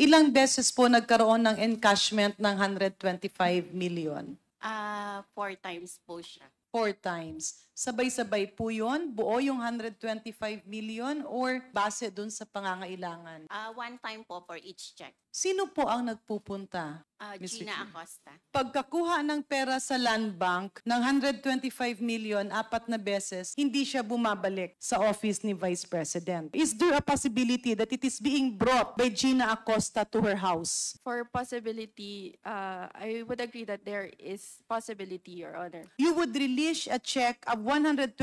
ilang beses po nagkaroon ng encashment ng 125 million? 4 times po siya. 4 times. Sabay-sabay po yun? Buo yung 125 million or base dun sa pangangailangan? 1 time po for each check. Sino po ang nagpupunta? Mr. Gina Chair. Acosta. Pagkakuha ng pera sa land bank ng 125 million, 4 na beses, hindi siya bumabalik sa office ni Vice President. Is there a possibility that it is being brought by Gina Acosta to her house? For possibility, I would agree that there is possibility, Your Honor. You would release a check of 125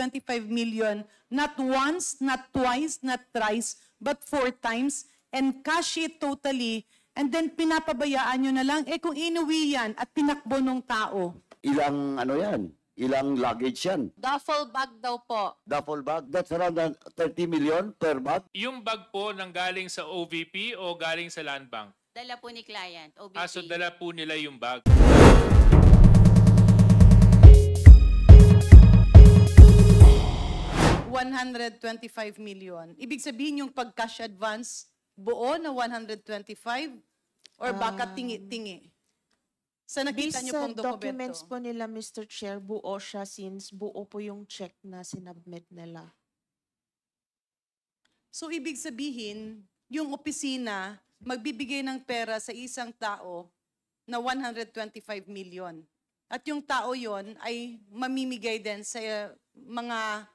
million, not once, not twice, not thrice, but 4 times, and cash it totally, and then pinapabayaan nyo na lang, kung inuwi yan at tinakbo ng tao. Ilang ano yan? Ilang luggage yan? Duffel bag daw po. Duffel bag? That's around 30 million per bag? Yung bag po nang galing sa OVP o galing sa Land Bank? Dala po ni client, OBP. So dala po nila yung bag. $125 million. Ibig sabihin yung pag-cash advance, buo na 125 or baka tingi-tingi? Sa nakita Based niyo sa pong dokumento. documents po nila, Mr. Chair, buo siya since buo po yung check na sinubmit nila. So ibig sabihin, yung opisina magbibigay ng pera sa isang tao na 125 million. At yung tao yon ay mamimigay din sa mga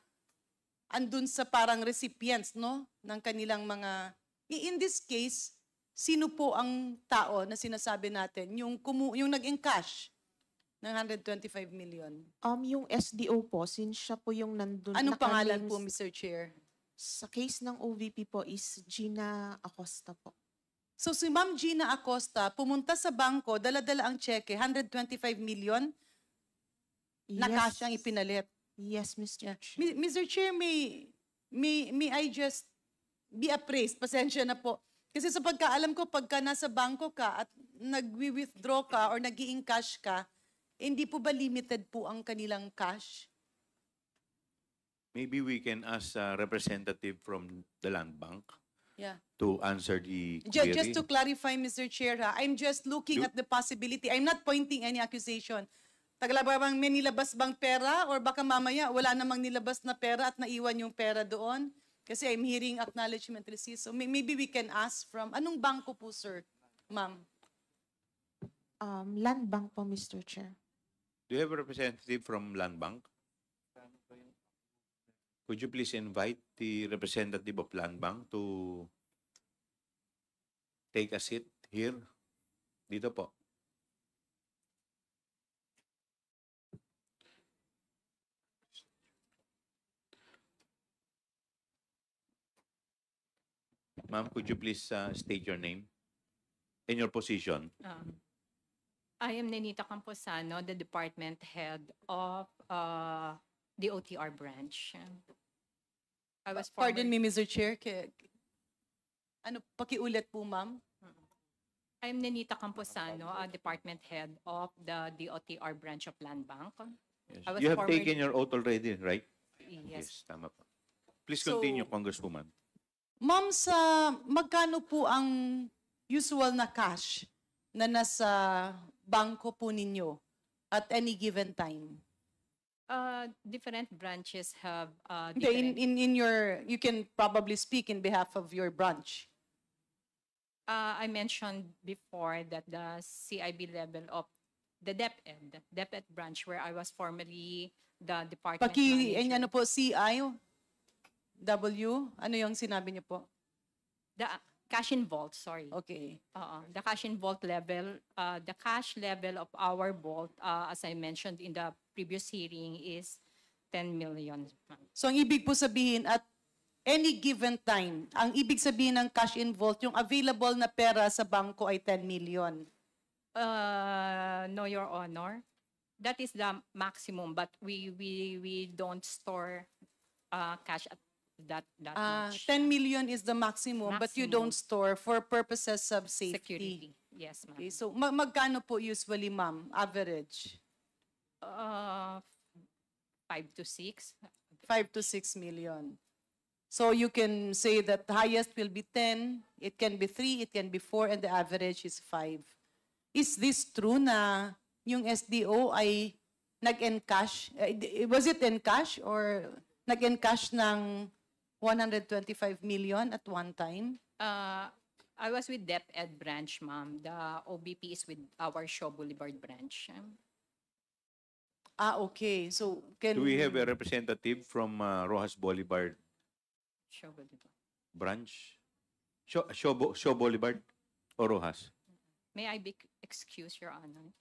andun sa parang recipients, no? Ng kanilang mga... In this case, sino po ang tao na sinasabi natin? Yung nag-encash ng 125 million. Yung SDO po, since siya po yung nandun. Anong pangalan nakalings po, Mr. Chair? Sa case ng OVP po is Gina Acosta po. So si Ma'am Gina Acosta pumunta sa bangko, dala-dala ang cheque, 125 million, na cash ang ipinalit. Yes, Mr. Yeah. Chair. Mr. Chair, may I just be appraised? Pasensya na po. Kasi sa pagkaalam ko, pagka nasa bangko ka at nag-withdraw ka or nag-i-encash ka, hindi po ba limited po ang kanilang cash? Maybe we can ask a representative from the Land Bank Yeah. to answer the query. Just to clarify, Mr. Chair, I'm just looking at the possibility. I'm not pointing any accusation. Tagalabang may nilabas bang pera or baka mamaya wala namang nilabas na pera at naiwan yung pera doon? Kasi I'm hearing acknowledgement receipt. So maybe we can ask from, anong bangko po, sir, ma'am? Land Bank po, Mr. Chair. Do you have a representative from Land Bank? Could you please invite the representative of Land Bank to take a seat here? Dito po. Ma'am, could you please state your name and your position? I am Nenita Camposano, the department head of the OTR branch. I was Pardon me, Mr. Chair. Ano, pakiulit po, ma'am? I'm Nenita Camposano, department head of the DOTR branch of Land Bank. Yes. I was You have formerly- taken your oath already, right? Yes. Tama po. Please So- continue, Congresswoman. Ma'am, magkano po ang usual na cash na nasa bangko po ninyo at any given time? Different branches have Hindi, different. in your, you can probably speak in behalf of your branch. I mentioned before that the CIB level of the DepEd branch where I was formerly the department manager. Ano po, CIW? Ano yung sinabi niyo po? The cash in vault, sorry. Okay. The cash in vault level, the cash level of our vault, as I mentioned in the previous hearing, is 10 million. So ang ibig po sabihin at any given time, ang ibig sabihin ng cash in vault, yung available na pera sa bangko ay 10 million. No, Your Honor. That is the maximum, but we don't store cash at that much. 10 million is the maximum, but you don't store for purposes of safety. Security. Yes, ma'am. Okay, so magkano po usually, ma'am, average? 5 to 6. 5 to 6 million. So you can say that the highest will be 10, it can be 3, it can be 4, and the average is 5. Is this true na yung SDO ay nag-encash? Was it encash or nag-encash ng 125 million at one time? I was with DepEd branch, ma'am. The OBP is with our Shaw Boulevard branch. Okay. So can Do we have a representative from Rojas Boulevard Shaw Boulevard. branch? Shaw Boulevard or Rojas? May I be excused, Your Honor?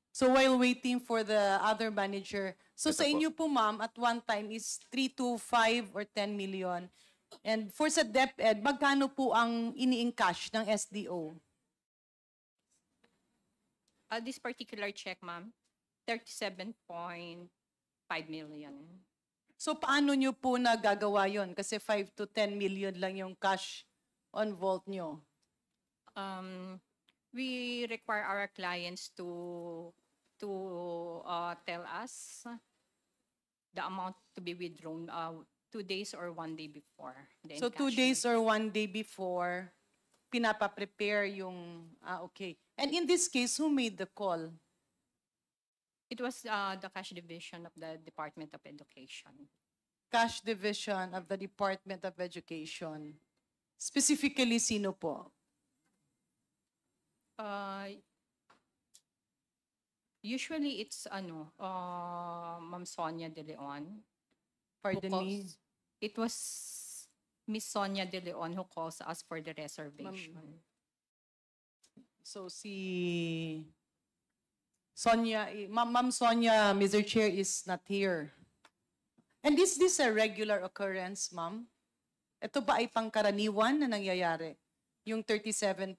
So while waiting for the other manager, so Ito sa po. inyo po ma'am, at one time is 3 to 5 or 10 million. And for sa DepEd, magkano po ang ini-encash ng SDO? This particular check, ma'am, 37.5 million. So paano nyo po nagagawa yon? Kasi 5 to 10 million lang yung cash on vault nyo. We require our clients to tell us the amount to be withdrawn 2 days or 1 day before. the So 2 encashment. days or 1 day before, pinapa-prepare yung, okay. And in this case, who made the call? It was the cash division of the Department of Education. Cash Division of the Department of Education. Specifically, sino po? Usually it's Ma'am Sonia De Leon. Pardon me? It was Miss Sonia De Leon who calls us for the reservation. So si Sonia, Ma'am Sonia, Mr. Chair, is not here. And is this a regular occurrence, ma'am? Ito ba ay pangkaraniwan na nangyayari? Yung 37.5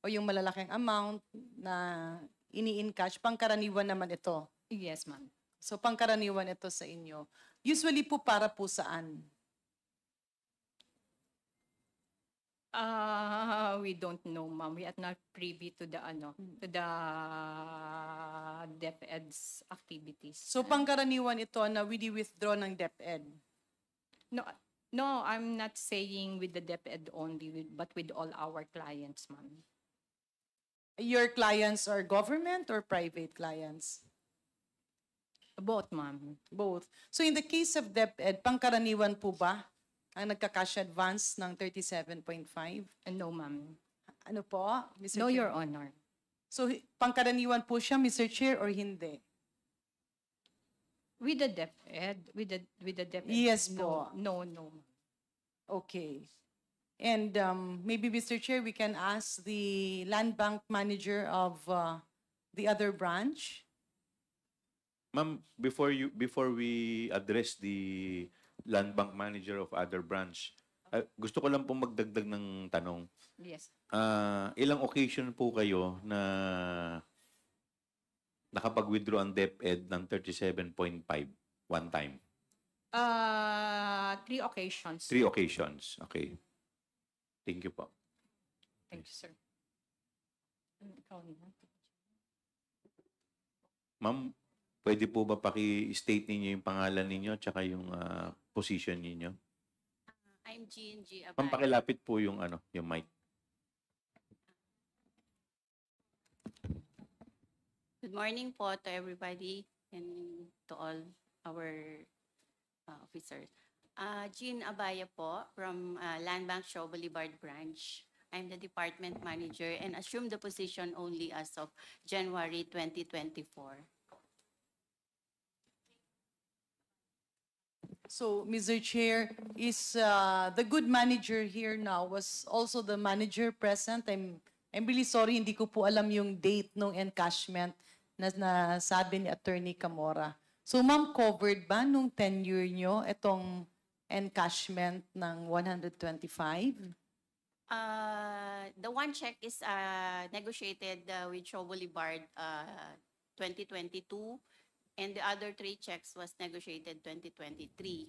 o yung malalaking amount na ini-encash, pangkaraniwan naman ito. Yes, ma'am. So pangkaraniwan ito sa inyo. Usually po para po saan? We don't know, ma'am. We are not privy to the to the DepEd's activities. So pangkaraniwan ito na withdraw ng DepEd. No, I'm not saying with the DepEd only, but with all our clients, ma'am. Your clients are government or private clients? Both, ma'am. Both. So in the case of DepEd, pangkaraniwan po ba ang nagka-cash advance ng 37.5? No, ma'am. Ano po, Mr. No, Chair? Your Honor. So pangkaraniwan po siya, Mr. Chair, or hindi? With the DepEd, with the DepEd. Yes no, po. no, no. Okay. And maybe, Mr. Chair, we can ask the land bank manager of the other branch. Ma'am, before we address the land bank manager of other branch, gusto ko lang pong magdagdag ng tanong. Yes. Ilang occasion po kayo na nakapag-withdraw ang DepEd ng 37.5 one time? 3 occasions. 3 occasions. Okay. Thank you po. Thank you, sir. Ikaw na. Ma'am, pwede po ba paki-state ninyo yung pangalan ninyo at saka yung position ninyo? I'm G&G Ma'am, Abay. pakilapit po yung yung mic. Good morning po to everybody and to all our officers. Jean Abaya po from Land Bank Shaw Boulevard branch. I'm the department manager and assumed the position only as of January 2024. So, Mr. Chair, is the good manager here now was also the manager present? I'm really sorry, hindi ko po alam yung date ng encashment na nasabi ni Attorney Camora. So, ma'am, covered ba nung tenure nyo itong encashment ng 125? The one check is negotiated with Shaw Boulevard 2022 and the other 3 checks was negotiated 2023.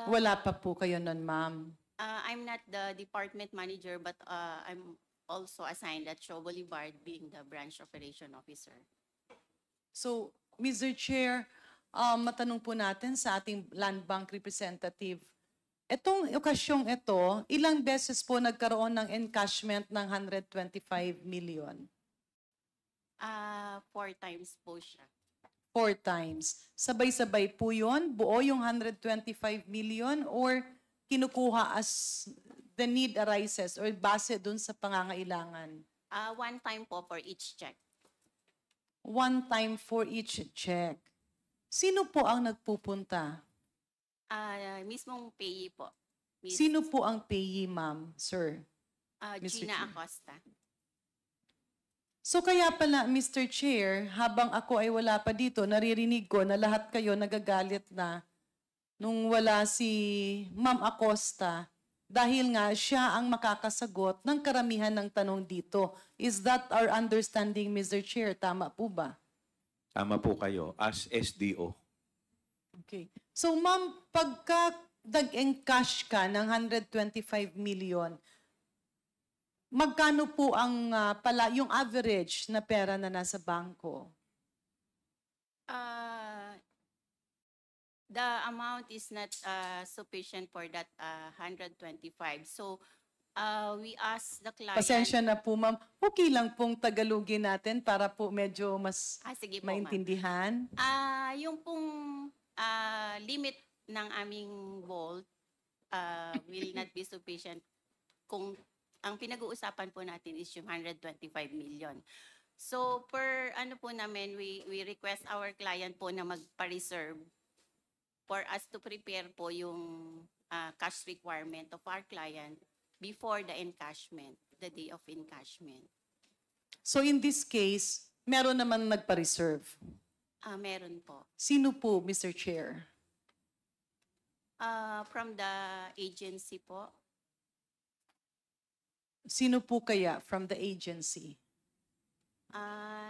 Wala pa po kayo nun, ma'am. I'm not the department manager but I'm also assigned at Shaw Boulevard being the branch operation officer. So, Mr. Chair, matanong po natin sa ating land bank representative. Itong okasyong ito, ilang beses po nagkaroon ng encashment ng 125 million? 4 times po siya. 4 times. Sabay-sabay po yun? Buo yung 125 million or kinukuha as the need arises or base dun sa pangangailangan? 1 time po for each check. 1 time for each check. Sino po ang nagpupunta? Mismong payee po. Sino po ang payee, ma'am, sir? Mr. Gina Chair. Acosta. So kaya pala, Mr. Chair, habang ako ay wala pa dito, naririnig ko na lahat kayo nagagalit na nung wala si Ma'am Acosta dahil nga siya ang makakasagot ng karamihan ng tanong dito. Is that our understanding, Mr. Chair? Tama po ba? Tama po kayo, as SDO. Okay. So ma'am, pagka nag-encash ka ng 125 million, magkano po ang yung average na pera na nasa bangko? The amount is not sufficient for that 125. So we asked the client. Pasensya na po, ma'am. Okay lang pong Tagalogin natin para po medyo mas Sige po, ma'am. maintindihan. Yung pong limit ng aming vault will not be sufficient kung ang pinag-uusapan po natin is yung 125 million. So per ano po namin, we request our client po na magpa-reserve for us to prepare po yung cash requirement of our client before the encashment, the day of encashment. So in this case, meron naman nagpa-reserve. Meron po. Sino po, Mr. Chair? From the agency po. Sino po kaya from the agency?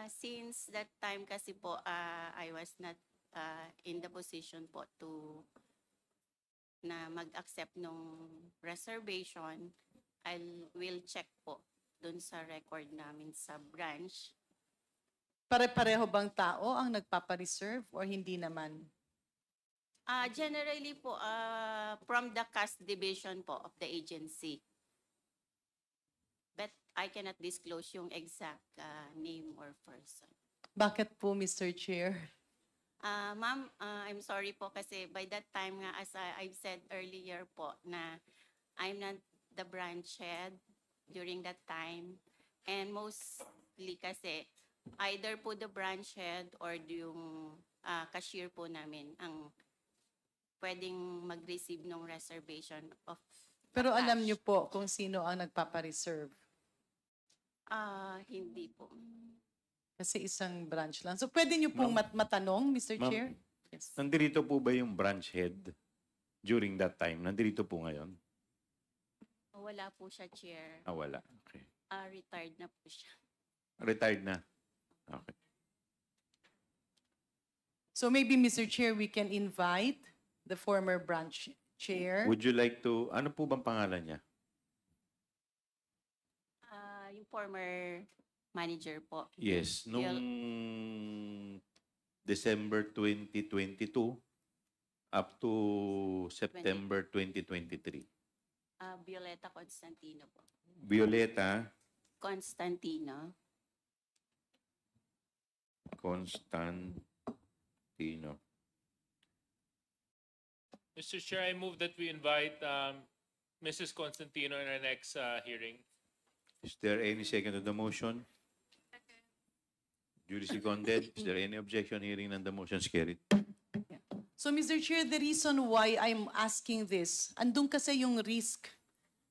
Since that time kasi po, I was not in the position po to na mag-accept nung reservation, will check po dun sa record namin sa branch. Pare-pareho bang tao ang nagpapa-reserve or hindi naman? Generally po, from the cash division po of the agency. But I cannot disclose yung exact name or person. Bakit po, Mr. Chair? Ma'am, I'm sorry po kasi by that time nga, as I've said earlier po, na I'm not the branch head during that time. And mostly kasi, either po the branch head or yung cashier po namin ang pwedeng mag-receive ng reservation of Pero cash. alam niyo po kung sino ang nagpapa-reserve. Hindi po. Kasi isang branch lang. So pwede niyo pong matanong, Mr. Ma'am, Chair? Yes. Nandirito po ba yung branch head during that time? Nandirito po ngayon? Wala po siya, Chair. Wala. Okay. Retired na po siya. Retired na? Okay. So maybe, Mr. Chair, we can invite the former branch chair. Would you like to, ano po bang pangalan niya? Yung former manager po. Yes, nung December 2022 up to September 2023. Violeta Constantino po. Violeta Constantino. Mr. Chair, I move that we invite Mrs. Constantino in our next hearing. Is there any second to the motion? Duly seconded. Is there any objection? Hearing none, the motion is carried. So, Mr. Chair, the reason why I'm asking this, andun kasi yung risk.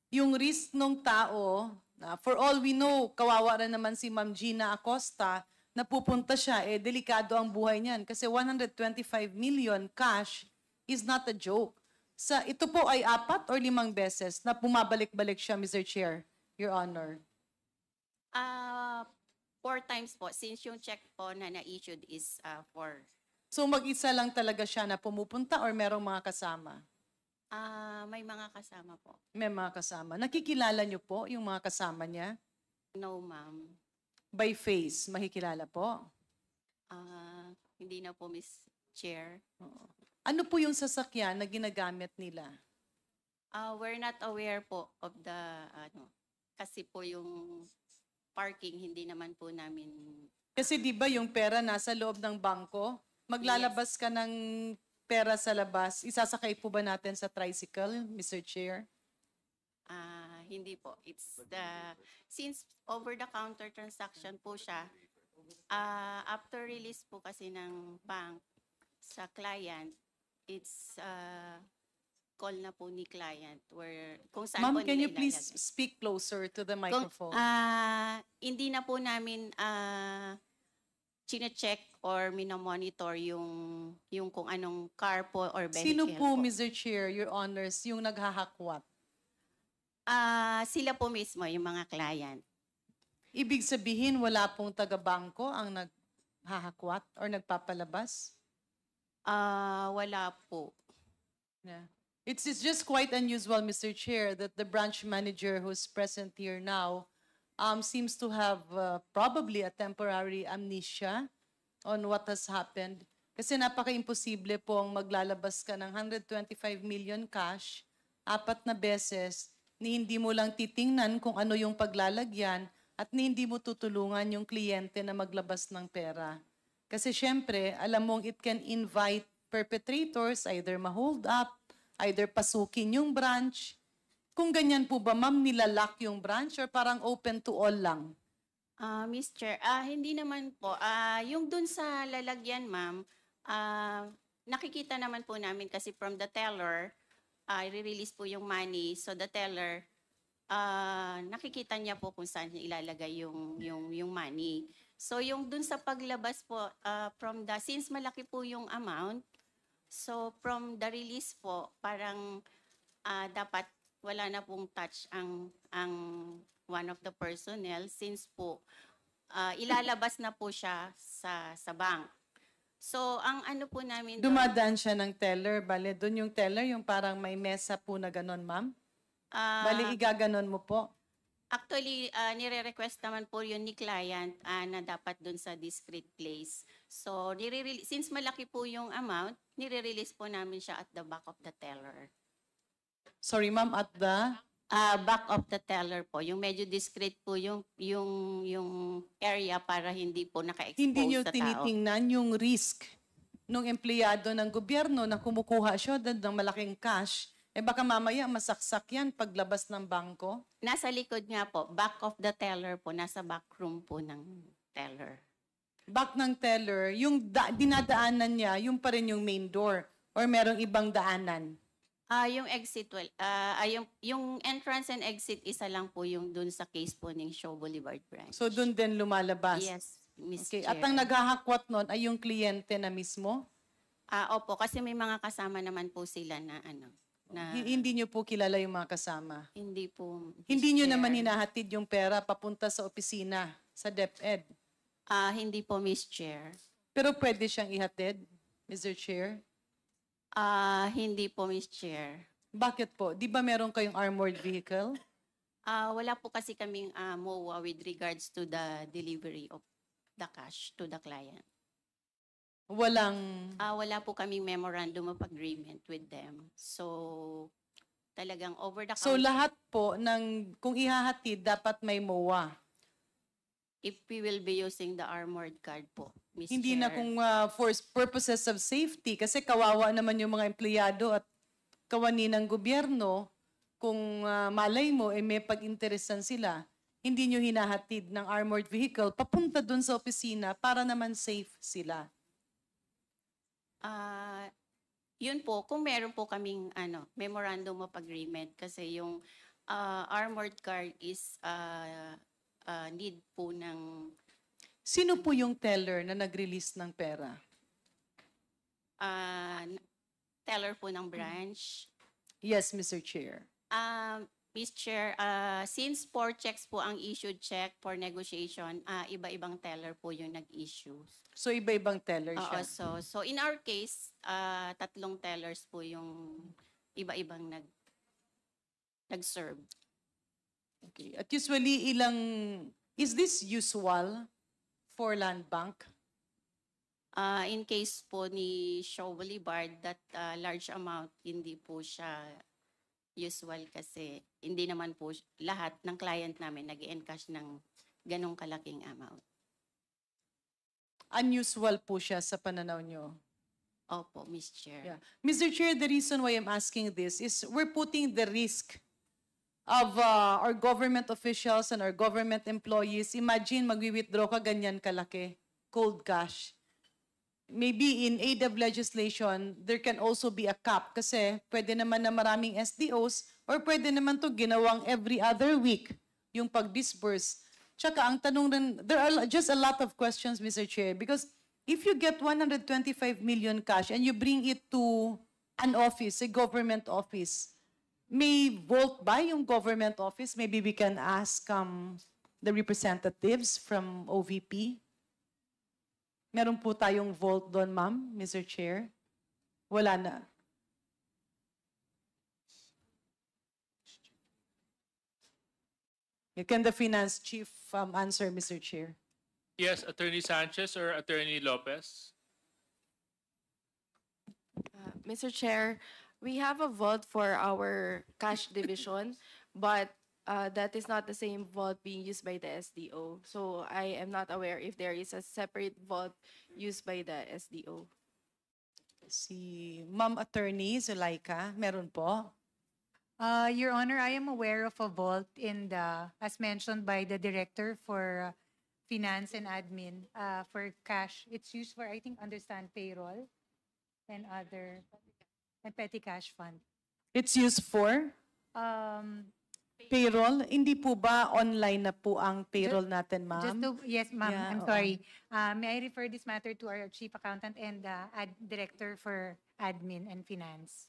Yung risk ng tao, for all we know, kawawa rin naman si Ma'am Gina Acosta, na pupunta siya, delikado ang buhay niyan. Kasi 125 million cash is not a joke. Ito po ay 4 or 5 beses na pumabalik-balik siya, Mr. Chair, Your Honor. 4 times po, since yung check po na na-issued is 4. So mag-isa lang talaga siya na pumupunta or merong mga kasama? May mga kasama po. May mga kasama. Nakikilala niyo po yung mga kasama niya? No, ma'am. By face, makikilala po? Hindi na po, Miss Chair. Ano po yung sasakyan na ginagamit nila? We're not aware po of the, kasi po yung parking, hindi naman po namin, Kasi di ba yung pera nasa loob ng bangko? Maglalabas ka ng pera sa labas, isasakay po ba natin sa tricycle, Mr. Chair? hindi po. It's since over-the-counter transaction po siya, after release po kasi ng bank sa client, it's call na po ni client where kung saan po Ma'am, can you nila please ilalagay. speak closer to the Kung, microphone? hindi na po namin chine-check or minomonitor yung kung anong car po or vehicle Sino po, po. Mr. Chair, your honors, yung naghahakwat? Sila po mismo, yung mga client. Ibig sabihin, wala pong taga-bangko ang naghahakwat or nagpapalabas? Wala po. Yeah. It's just quite unusual, Mr. Chair, that the branch manager who's present here now seems to have probably a temporary amnesia on what has happened. Kasi napaka-imposible pong maglalabas ka ng 125 million cash, 4 na beses, ni hindi mo lang titingnan kung ano yung paglalagyan at ni hindi mo tutulungan yung kliyente na maglabas ng pera. Kasi syempre, alam mong it can invite perpetrators, either ma-hold up, either pasukin yung branch. Kung ganyan po ba, ma'am, nilalock yung branch or parang open to all lang? Miss Chair, hindi naman po. Yung dun sa lalagyan, ma'am, nakikita naman po namin kasi from the teller, i-release po yung money. So the teller, nakikita niya po kung saan niya ilalagay yung money. So yung dun sa paglabas po, since malaki po yung amount, so from the release po, parang dapat wala na pong touch ang one of the personnel since po ilalabas na po siya sa bank. So ang ano po namin doon, Dumadaan siya ng teller, bale, doon yung teller, yung parang may mesa po na ganon, ma'am? Bale, igaganon mo po. actually nire-request naman po yun ni client na dapat doon sa discrete place. So since malaki po yung amount, nire-release po namin siya at the back of the teller. Sorry, ma'am, at the... Back of the teller po, yung medyo discreet po yung area para hindi po naka-expose Hindi nyo sa tao. tinitingnan yung risk ng empleyado ng gobyerno na kumukuha siya ng malaking cash, baka mamaya masaksak yan paglabas ng bangko. Nasa likod nga po, back of the teller po, nasa back room po ng teller. Back ng teller, yung dinadaanan niya, yung pa rin yung main door or merong ibang daanan. Yung exit, yung entrance and exit, isa lang po yung dun sa case po ng Shaw Boulevard branch. So doon din lumalabas. Yes, Miss Okay. Chair. At ang naghahakwat nun ay yung kliyente na mismo? Opo, kasi may mga kasama naman po sila na Hindi nyo po kilala yung mga kasama. hindi po. Miss Hindi nyo Chair. naman hinahatid yung pera papunta sa opisina, sa DepEd. Hindi po, Miss Chair. Pero pwede siyang ihatid, Mr. Chair? Hindi po, Miss Chair. Bakit po? Di ba meron kayong armored vehicle? Wala po kasi kaming MOA with regards to the delivery of the cash to the client. Walang... Wala po kaming memorandum of agreement with them. So, talagang over the So counter. lahat po ng kung ihahatid dapat may MOA. If we will be using the armored card po, Miss Hindi Chair. na kung for purposes of safety kasi kawawa naman yung mga empleyado at kawani ng gobyerno kung malay mo may pag-interesan sila. Hindi nyo hinahatid ng armored vehicle papunta dun sa opisina para naman safe sila. Yun po, kung meron po kaming memorandum of agreement kasi yung armored card is need po ng Sino po yung teller na nag-release ng pera? teller po ng branch. Yes, Mr. Chair. Miss Chair, since 4 checks po ang issued check for negotiation, iba-ibang teller po yung nag-issue. So iba-ibang teller Oo, siya. so in our case, 3 tellers po yung iba-ibang nag-serve. Okay. At usually is this usual for land bank? In case po ni Shaw Boulevard, that large amount, hindi po siya usual kasi hindi naman po lahat ng client namin nag-encash ng ganong kalaking amount. Unusual po siya sa pananaw nyo. Opo, Ms. Chair. Yeah. Mr. Chair, the reason why I'm asking this is we're putting the risk of our government officials and our government employees. Imagine, magwi-withdraw ka ganyan kalaki, cold cash. Maybe in aid of legislation, there can also be a cap kasi pwede naman na maraming SDOs or pwede naman to ginawang every other week yung pag-disburse. Tsaka ang tanong rin, there are just a lot of questions, Mr. Chair, because if you get 125 million cash and you bring it to an office, a government office, may vault ba yung government office? Maybe we can ask the representatives from OVP. Meron po tayong vault doon, ma'am, Mr. Chair? Wala na. Can the finance chief answer, Mr. Chair? Yes, Attorney Sanchez or Attorney Lopez? Mr. Chair, we have a vault for our cash division, but that is not the same vault being used by the SDO. So I am not aware if there is a separate vault used by the SDO. Si Ma'am Attorney Zulaika, meron po? Your Honor, I am aware of a vault in the, as mentioned by the Director for Finance and Admin, for cash. It's used for, I think, understand payroll and other, and petty cash fund. It's used for payroll? Hindi po ba online na po ang payroll natin, ma'am? Just to, yes, ma'am, Yeah, I'm oo. sorry. May I refer this matter to our Chief Accountant and Director for Admin and Finance?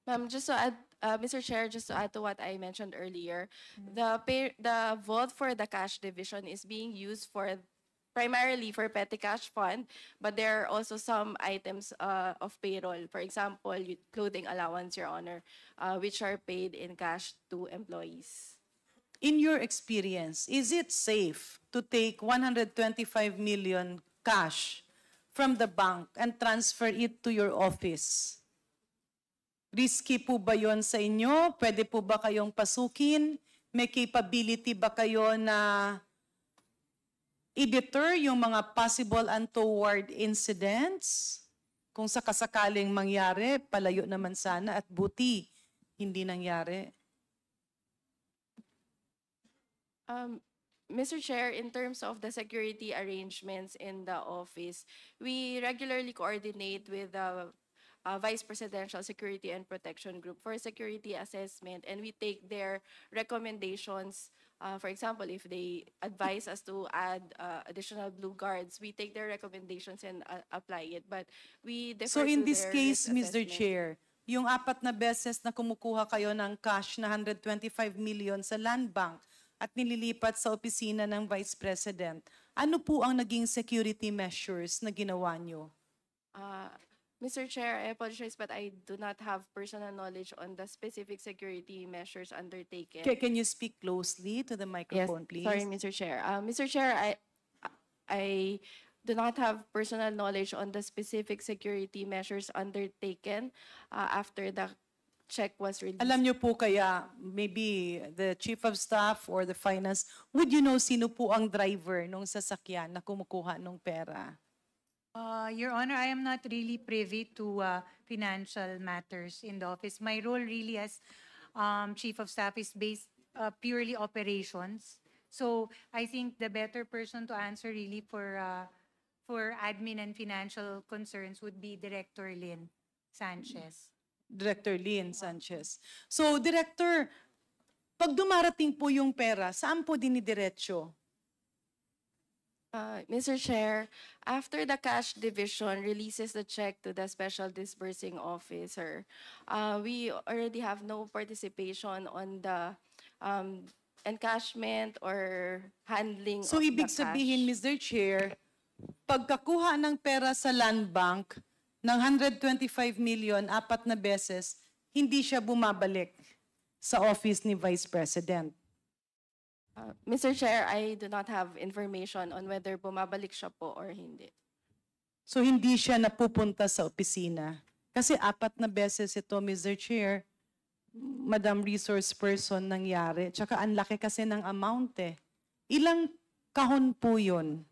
Ma'am, just to add, Mr. Chair, just to add to what I mentioned earlier, the vault for the cash division is being used for primarily for petty cash fund, but there are also some items of payroll. For example, clothing allowance, Your Honor, which are paid in cash to employees. In your experience, is it safe to take 125 million cash from the bank and transfer it to your office? Risky po ba yon sa inyo? Pwede po ba kayong pasukin? May capability ba kayo na i-deter yung mga possible untoward incidents? Kung sakasakaling mangyari, palayo naman sana at buti hindi nangyari. Mr. Chair, in terms of the security arrangements in the office, we regularly coordinate with the Vice Presidential Security and Protection Group for security assessment, and we take their recommendations. For example, if they advise us to add additional blue guards, we take their recommendations and apply it. But we So defer in to this their case, risk Mr. assessment. Chair, yung 4 na beses na kumukuha kayo ng cash na 125 million sa Land Bank at nililipat sa opisina ng Vice President, ano po ang naging security measures na ginawa nyo? Mr. Chair, I apologize, but I do not have personal knowledge on the specific security measures undertaken. Can you speak closely to the microphone, please? Sorry, Mr. Chair. Mr. Chair, I do not have personal knowledge on the specific security measures undertaken after the check was released. Alam nyo po kaya, maybe the Chief of Staff or the Finance, would you know sino po ang driver nung sasakyan na kumukuha ng pera? Your Honor, I am not really privy to financial matters in the office. My role really as Chief of Staff is based purely operations. So I think the better person to answer really for admin and financial concerns would be Director Lynn Sanchez. Director Lynn Sanchez. So, Director, pag dumarating po yung pera, saan po dinidiretso? Mr. Chair, after the cash division releases the check to the special disbursing officer, we already have no participation on the encashment or handling So, of the ibig cash. sabihin, Mr. Chair, pagkakuha ng pera sa Land Bank ng 125 million, 4 na beses, hindi siya bumabalik sa office ni Vice President. Mr. Chair, I do not have information on whether bumabalik siya po or hindi. So hindi siya napupunta sa opisina. Kasi 4 na beses ito, Mr. Chair, Madam Resource Person nangyari. Tsaka ang laki kasi ng amount eh. Ilang kahon po yun?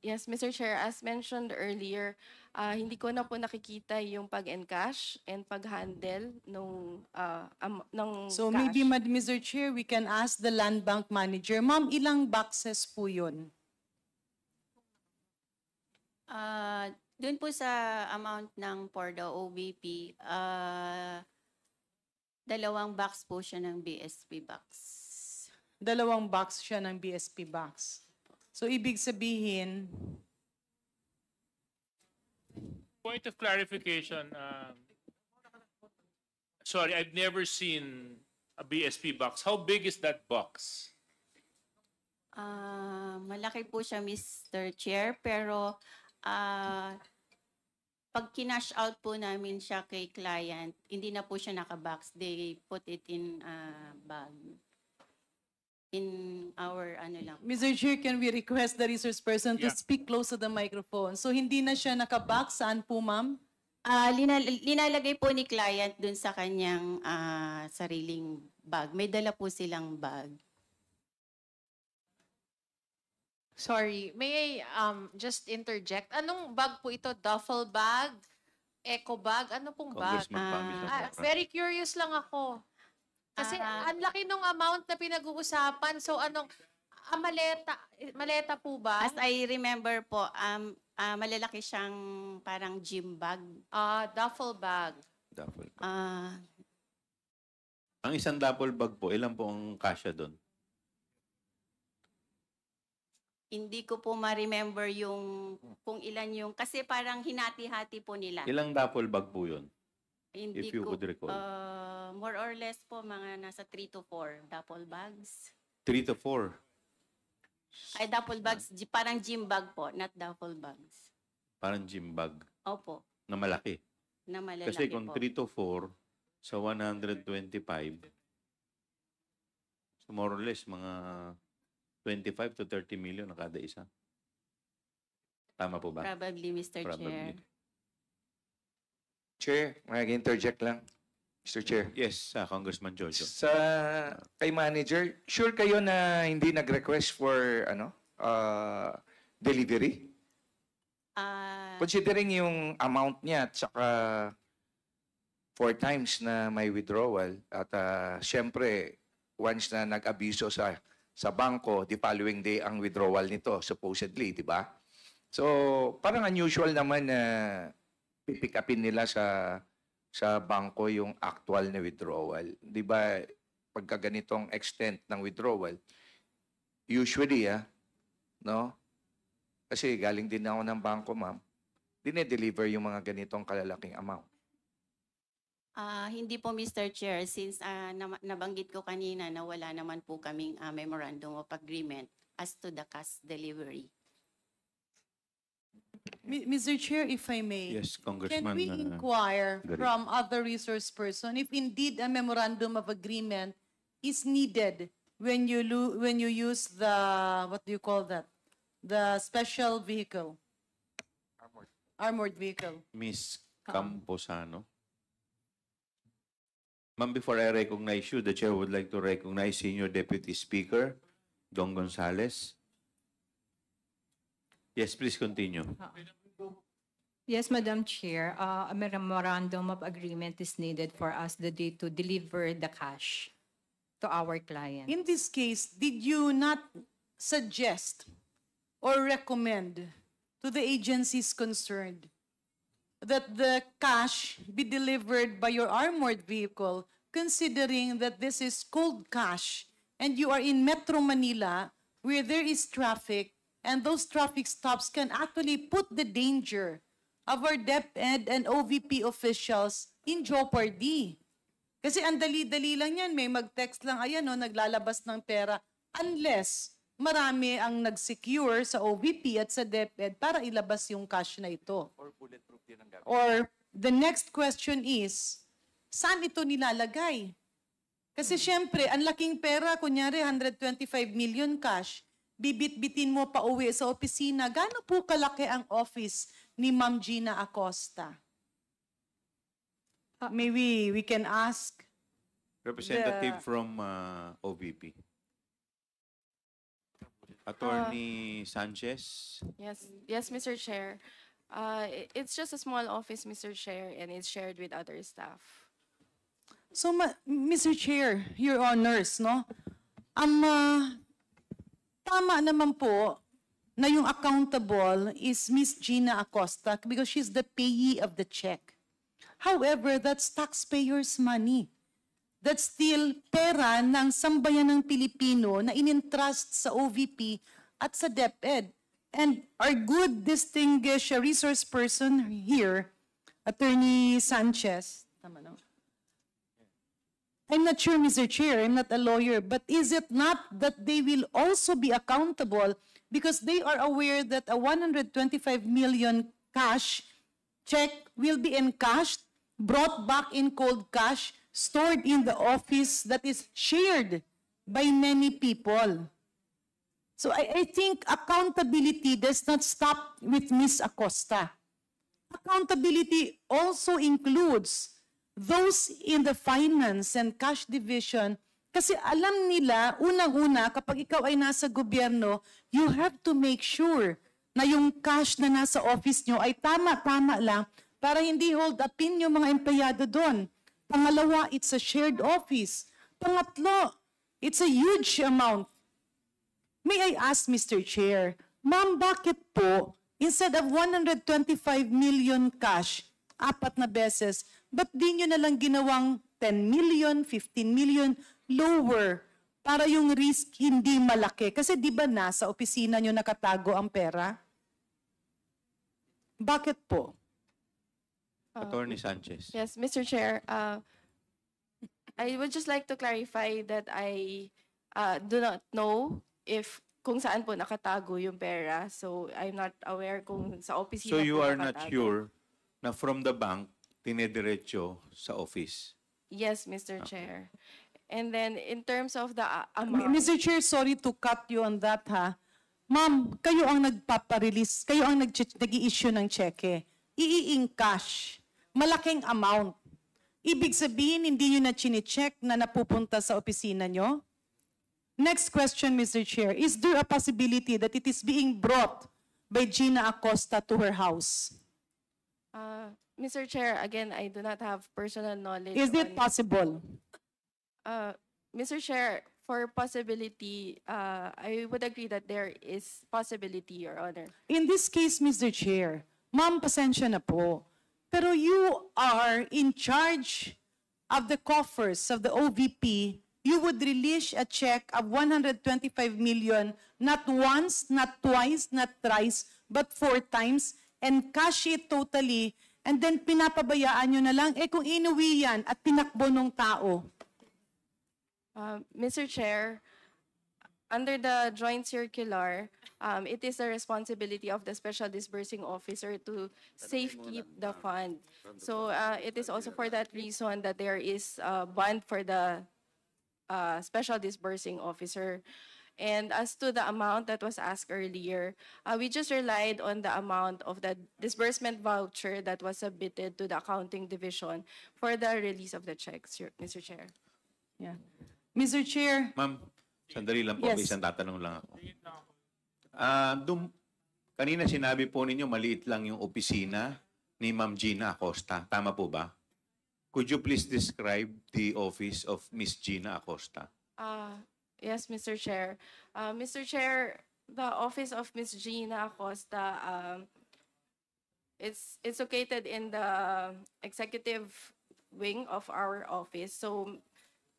Yes, Mr. Chair, as mentioned earlier, hindi ko na po nakikita yung pag-encash and pag-handle ng So cash. maybe, Mr. Chair, we can ask the land bank manager. Ma'am, ilang boxes po yun? Doon po sa amount ng for the OBP, 2 box po siya ng BSP box. 2 box siya ng BSP box. So ibig sabihin, Point of clarification. Sorry, I've never seen a BSP box. How big is that box? Malaki po siya, Mr. Chair, pero pag kinash out po namin siya kay client, hindi na po siya nakabox. They put it in bag. In our lang. Mr. Chair, can we request the resource person to Yeah. speak close to the microphone? So hindi na siya nakabox. Saan po, ma'am? Linalagay po ni client dun sa kanyang sariling bag. May dala po silang bag. Sorry, may I just interject? Anong bag po ito? Duffel bag? Eco bag? Ano pong bag? Congressman Pamela Zafra. Very curious lang ako. Kasi ang laki nung amount na pinag-uusapan. So anong, maleta po ba? As I remember po, malalaki siyang parang gym bag. Duffel bag. Duffel bag. Ah, Ang isang duffel bag po, ilan po ang kasya doon? hindi ko po ma-remember yung kung ilan yung, kasi parang hinati-hati po nila. Ilang duffel bag po yun? Hindi if you ko, could recall. more or less po, mga nasa 3 to 4 duffel bags. 3 to 4. Ay, duffel bags, parang gym bag po, not duffel bags. Parang gym bag Opo, na malaki. na malalaki Kasi kung po. 3 to 4 sa 125, so more or less mga 25 to 30 million na kada isa. Tama po ba? Probably, Mr. Chair. Probably. Chair, mag-interject lang. Mr. Chair. Yes, Congressman Jojo. Sa kay manager, sure kayo na hindi nag-request for delivery? Considering yung amount niya at saka 4 times na may withdrawal at syempre once na nag-abiso sa bangko, the following day ang withdrawal nito supposedly, di ba? So, parang unusual naman na pipick upin nila sa bangko yung actual na withdrawal. Di ba, pagka ganitong extent ng withdrawal, usually, no? Kasi galing din ako ng bangko, ma'am. Dine-deliver yung mga ganitong kalalaking amount. Hindi po, Mr. Chair, since nabanggit ko kanina na wala naman po kaming memorandum of agreement as to the cash delivery. Mr. Chair, if I may. Yes, Can Congressman. we inquire Garin. from other resource person if indeed a memorandum of agreement is needed when you use the, what do you call that? The special vehicle? Armored vehicle. Miss Camposano. Ma'am, before I recognize you, the chair would like to recognize Senior Deputy Speaker, Don Gonzales. Yes, please continue. Yes, Madam Chair, a memorandum of agreement is needed for us the day to deliver the cash to our client. In this case, did you not suggest or recommend to the agencies concerned that the cash be delivered by your armored vehicle, considering that this is cold cash and you are in Metro Manila where there is traffic and those traffic stops can actually put the danger of our DepEd and OVP officials in jeopardy. Kasi ang dali-dali lang yan, may mag-text lang, ayan o, naglalabas ng pera, unless marami ang nag-secure sa OVP at sa DepEd para ilabas yung cash na ito. Or the next question is, saan ito nilalagay? Kasi syempre, ang laking pera, kunyari 125 million cash, bibit-bitin mo pa uwi sa opisina, gaano po kalaki ang office ni Ma'am Gina Acosta? Maybe we can ask. Representative from OVP. Attorney Sanchez. Yes, Mr. Chair. It's just a small office, Mr. Chair, and it's shared with other staff. So, Mr. Chair, Your Honors, no? Tama naman po na yung accountable is Miss Gina Acosta because she's the payee of the check. However, that's taxpayers' money. That's still pera ng sambayan ng Pilipino na inintrust sa OVP at sa DepEd. And our good, distinguished resource person here, Attorney Sanchez, tama no? I'm not sure, Mr. Chair, I'm not a lawyer, but is it not that they will also be accountable because they are aware that a 125 million cash check will be encashed, brought back in cold cash, stored in the office that is shared by many people. So I think accountability does not stop with Ms. Acosta. Accountability also includes those in the finance and cash division kasi alam nila, unang-una, kapag ikaw ay nasa gobyerno, you have to make sure na yung cash na nasa office nyo ay tama-tama lang para hindi hold upin yung mga empleyado doon. Pangalawa, it's a shared office. Pangatlo, it's a huge amount. May I ask, Mr. Chair, ma'am, bakit po, instead of 125 million cash, 4 na beses, ba't di nyo na lang ginawang 10 million, 15 million, lower, para yung risk hindi malaki? Kasi di ba nasa opisina nyo nakatago ang pera? Bakit po? Attorney Sanchez. Yes, Mr. Chair. I would just like to clarify that I do not know if kung saan po nakatago yung pera. So, I'm not aware kung sa opisina So you po are not nakatago. sure na from the bank, tinediretso sa office? Yes, Mr. Chair. And then, in terms of the amount... Mr. Chair, sorry to cut you on that, ha? Ma'am, kayo ang nagpaparelease, kayo ang nag-i-issue ng cheque. I-encash. Malaking amount. Ibig sabihin, hindi nyo na chine-check na napupunta sa opisina nyo? Next question, Mr. Chair. Is there a possibility that it is being brought by Gina Acosta to her house? Mr. Chair, again, I do not have personal knowledge. Is it on- possible? Mr. Chair, for possibility, I would agree that there is possibility, Your Honor. In this case, Mr. Chair, ma'am, pasensya na po. Pero you are in charge of the coffers of the OVP. You would release a check of 125 million, not once, not twice, not thrice, but 4 times, and cash it totally, and then pinapabayaan nyo na lang, kung inuwi yan at tinakbo ng tao. Mr. Chair, under the joint circular, it is the responsibility of the Special Disbursing Officer to safekeep the fund. So it is also for that reason that there is a bond for the Special Disbursing Officer. And as to the amount that was asked earlier, we just relied on the amount of the disbursement voucher that was submitted to the accounting division for the release of the checks, Mr. Chair. Yeah. Mr. Chair, Ma'am, sandali lang po, Yes. may isang tatanong lang ako. Kanina sinabi po ninyo maliit lang yung opisina ni Ma'am Gina Acosta. Tama po ba? Could you please describe the office of Miss Gina Acosta? Yes, Mr. Chair. Mr. Chair, the office of Ms. Gina Acosta, it's located in the executive wing of our office. So,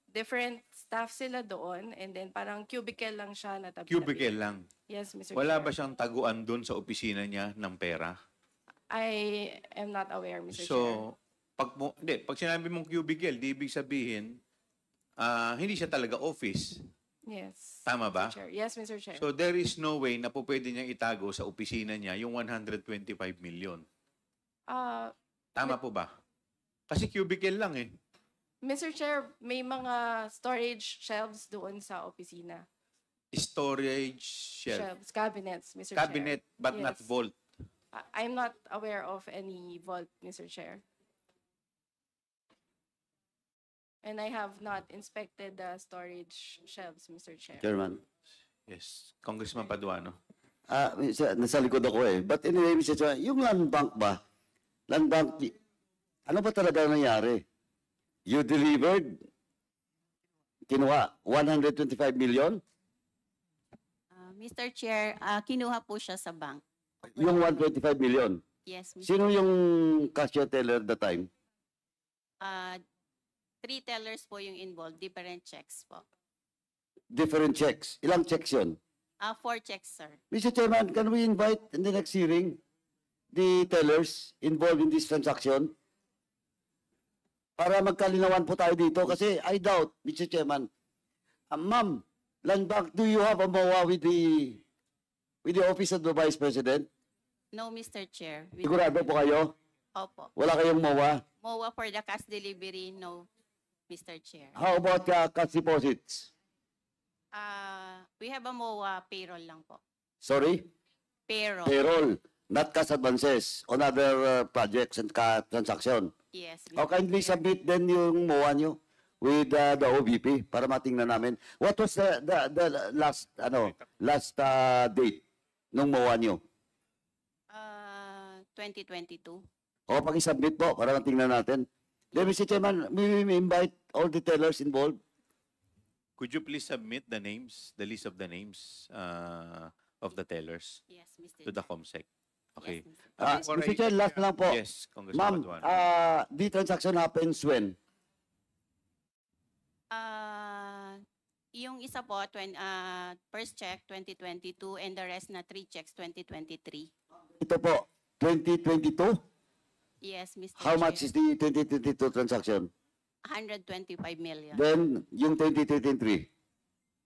different staff sila doon, and then parang cubicle lang siya na tabi-tabi. Cubicle lang. Yes, Mr. Wala Chair. ba siyang taguan doon sa opisina niya ng pera? I am not aware, Mr. Chair. So, pag sinabi mong cubicle, di ibig sabihin, hindi siya talaga office. Yes. Tama ba? Mr. Chair. Yes, Mr. Chair. So there is no way na po pwede niyang itago sa opisina niya yung 125 million. Tama po ba? Kasi cubicle lang eh. Mr. Chair, may mga storage shelves doon sa opisina. Storage shelf. Shelves, cabinets, Mr. Chair. Cabinet, but not Yes. vault. I'm not aware of any vault, Mr. Chair. And I have not inspected the storage shelves, Mr. Chair. Chairman. Yes. Congressman Paduano. Nasa likod ako eh. But anyway, Mr. Chairman, yung land bank ba? Land bank, ano ba talaga nangyari? You delivered, kinuha, 125 million? Mr. Chair, kinuha po siya sa bank. Yung 125 million. Yes, Mr. Sino yung cashier teller at the time? 3 tellers po yung involved, different checks po. Different checks. Ilang checks yun? 4 checks, sir. Mr. Chairman, can we invite in the next hearing the tellers involved in this transaction? Para magkalinawan po tayo dito kasi I doubt, Mr. Chairman. Ma'am, Land Bank, do you have a MOA with the Office of the Vice President? No, Mr. Chair. Sigurado po kayo? Opo. Wala kayong MOA? MOA for the cash delivery, no, Mr. Chair. How about cash deposits? We have a MOA payroll lang po. Sorry? Payroll. Payroll, not cash advances on other projects and transaction. Yes, O kindly submit then yung MOA nyo with the OVP para matingnan namin. What was the last date nung MOA nyo? 2022. O pag-submit po para matingnan natin. Then, Mr. Chairman, we invite all the tellers involved. Could you please submit the names, the list of the names of the tellers Yes, Mr. to the COMSEC? Okay. Yes, Before Mr. I- Chair, last lang po. Yes, Congressman Ma'am, Paduano. the transaction happens when? Yung isa po, first check 2022 and the rest na 3 checks 2023. Ito po, 2022? Yes, Mr. How Chair. much is the 2022 transaction? 125 million. Then, yung 2023?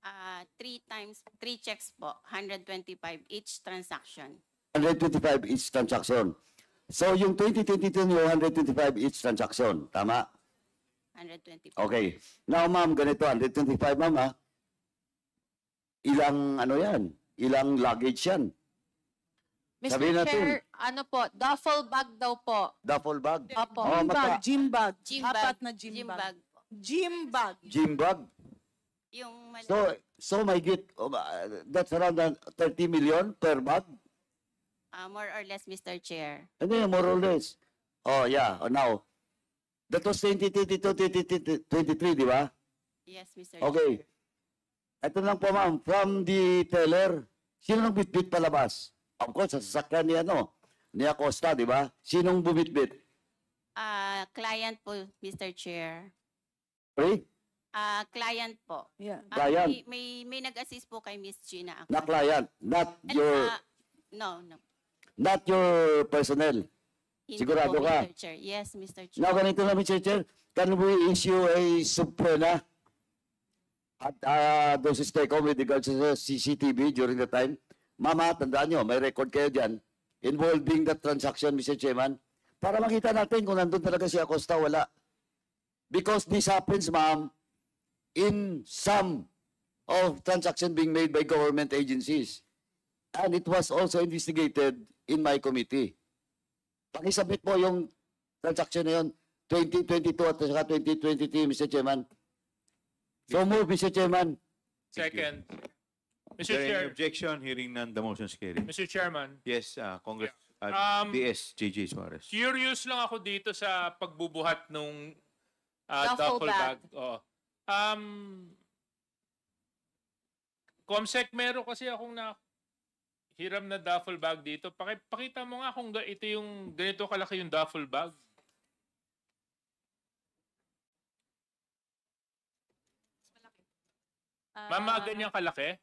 3 checks po, 125 each transaction. 125 each transaction. So, yung 2022 nyo, 125 each transaction. Tama? 125. Okay. Now, ma'am, ganito, 125, ma'am, ha? Ilang, ano yan? Ilang luggage yan? Mr. Sabihin natin. Chair, ano po, duffel bag daw po. Duffel bag? Opo. Oh, Gym bag. Gym Apat bag. na gym Gym bag. bag po. Gym bag. Gym bag? Yung So may get, that's around 30 million per bag? more or less, Mr. Chair. Ano yan, more or less? Oh, yeah. Oh, now, that was 2022, 2023, di ba? Yes, Mr. Okay. Chair. Ito lang po, ma'am. From the teller, sino nang bitbit palabas? Of course, sa sasakyan ni, ni Acosta, di ba? Sinong bumitbit? Client po, Mr. Chair. Sorry? Client po. Yeah. Client. May nag-assist po kay Miss Gina ako. Na client, not And, your, no. not your personnel. Hindi Sigurado po, ka? Mr. Chair. Yes, Mr. Chair. Now, ganito na, Mr. Chair, can we issue a subpoena at those who stay home with regards to the CCTV during the time? Mama, tandaan nyo, may record kayo dyan involving that transaction, Mr. Chairman, para makita natin kung nandun talaga si Acosta, wala. Because this happens, ma'am, in some of transaction being made by government agencies. And it was also investigated in my committee. Pakisubmit po yung transaction na yun, 2022 at saka 2023, Mr. Chairman. So move, Mr. Chairman. Second. Is Mr. there any Chair, objection? Hearing none, the motion is carried. Mr. Chairman, Yes, Congress, DS, JJ Suarez. curious lang ako dito sa pagbubuhat nung Duffel duffel bag. bag. Oo. Comsec, meron kasi akong hiram na duffel bag dito. Pakita mo nga kung ito yung ganito kalaki yung duffel bag. Mama, ganyan kalaki?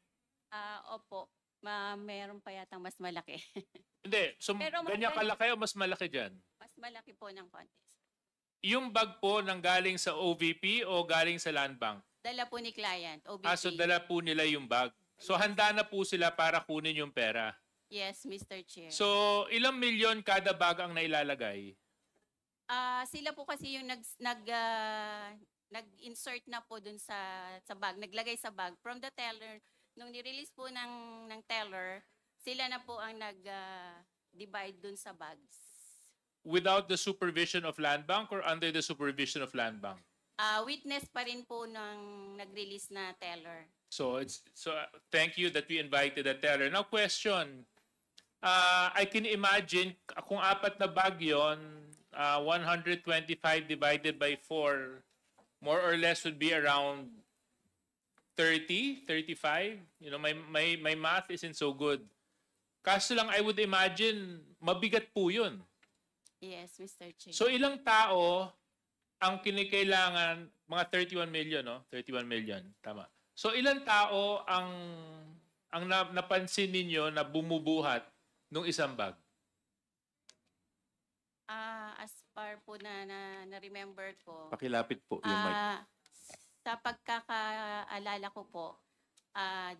Opo. Meron pa yatang mas malaki. Hindi. So, Pero ganyan kalaki o mas malaki dyan? Mas malaki po ng konti. Yung bag po nang galing sa OVP o galing sa Land Bank? Dala po ni client, OBP. So dala po nila yung bag. So handa na po sila para kunin yung pera. Yes, Mr. Chair. So ilang milyon kada bag ang nailalagay? Sila po kasi yung nag-insert na po dun sa bag, naglagay sa bag from the teller nung nirelease po ng teller, sila na po ang nag-divide dun sa bags. Without the supervision of Land Bank or under the supervision of Land Bank? Witness pa rin po ng nag-release na teller. So thank you that we invited the teller. Now question, I can imagine kung 4 na bag yun, 125 divided by 4, more or less would be around 30, 35. You know, my math isn't so good. Kaso lang, I would imagine, mabigat po yun. Yes, Mr. Chair. So ilang tao ang kinikailangan, mga 31 million, no? 31 million, tama. So ilang tao ang napansin ninyo na bumubuhat nung isang bag? As par po na-remember ko, Pakilapit po yung mic. sa pagkakaalala ko po, 2.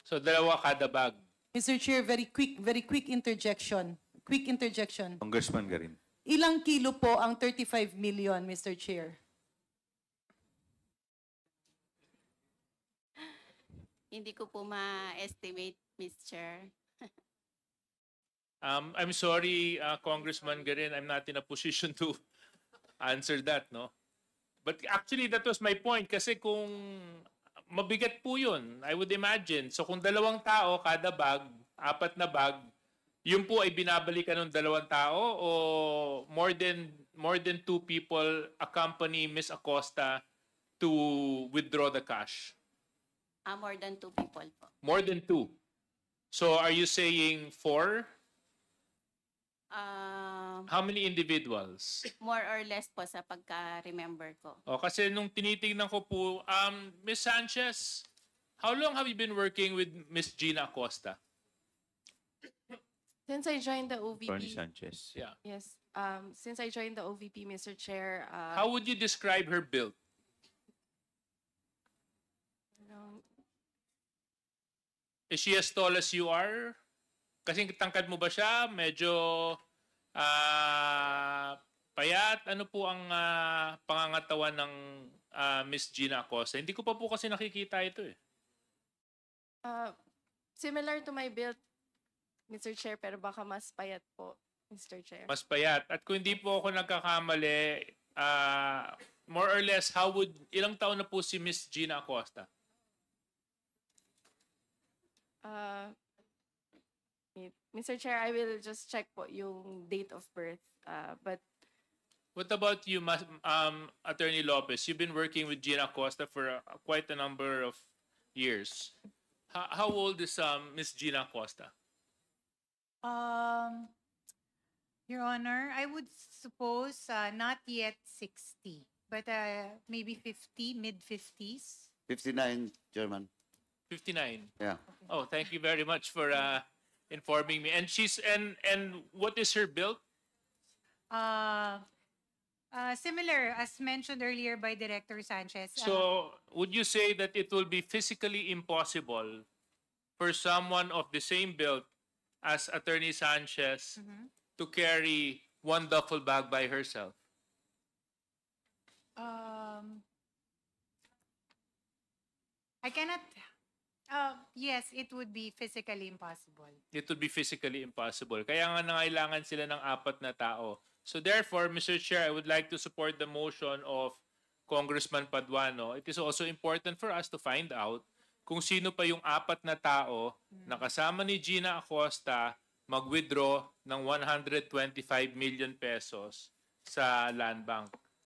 So 2 kada bag. Mr. Chair, very quick interjection. Quick interjection. Congressman Garin. Ilang kilo po ang 35 million, Mr. Chair? Hindi ko po ma-estimate, Mr. Chair. I'm sorry, Congressman Garin, I'm not in a position to answer that, no? But actually, that was my point. Kasi kung mabigat po yun, I would imagine. So kung 2 tao kada bag, 4 na bag, yun po ay binabalikan ng 2 tao o more than 2 people accompany Ms. Acosta to withdraw the cash? More than 2 people po. More than 2. So are you saying 4? How many individuals? More or less po sa pagka-remember ko. O kasi nung tinitingnan ko po, Ms. Sanchez, how long have you been working with Ms. Gina Acosta? Since I joined the OVP, Attorney Sanchez. Yeah. yes, since I joined the OVP, Mr. Chair, How would you describe her build? Is she as tall as you are? Kasi tangkad mo ba siya? Medyo payat? Ano po ang pangangatawan ng Miss Gina Acosta? Hindi ko pa po kasi nakikita ito eh. similar to my build, Mr. Chair, pero baka mas payat po, Mr. Chair. Mas payat. At kung hindi po ako nagkakamali, more or less, ilang taon na po si Miss Gina Acosta? Mr. Chair, I will just check po yung date of birth. But What about you, Attorney Lopez? You've been working with Gina Acosta for quite a number of years. How old is Miss Gina Acosta? Your Honor, I would suppose not yet 60, but maybe 50, mid-50s. 59, Chairman. 59. Yeah. Oh, thank you very much for informing me. And what is her build? Similar, as mentioned earlier by Director Sanchez. So, would you say that it will be physically impossible for someone of the same build as Attorney Sanchez to carry one duffel bag by herself? I cannot. Yes, it would be physically impossible. It would be physically impossible. Kaya nga nangailangan sila ng 4 na tao. So therefore, Mr. Chair, I would like to support the motion of Congressman Paduano. It is also important for us to find out kung sino pa yung 4 na tao na kasama ni Gina Acosta mag-withdraw ng 125 million pesos sa Land Bank.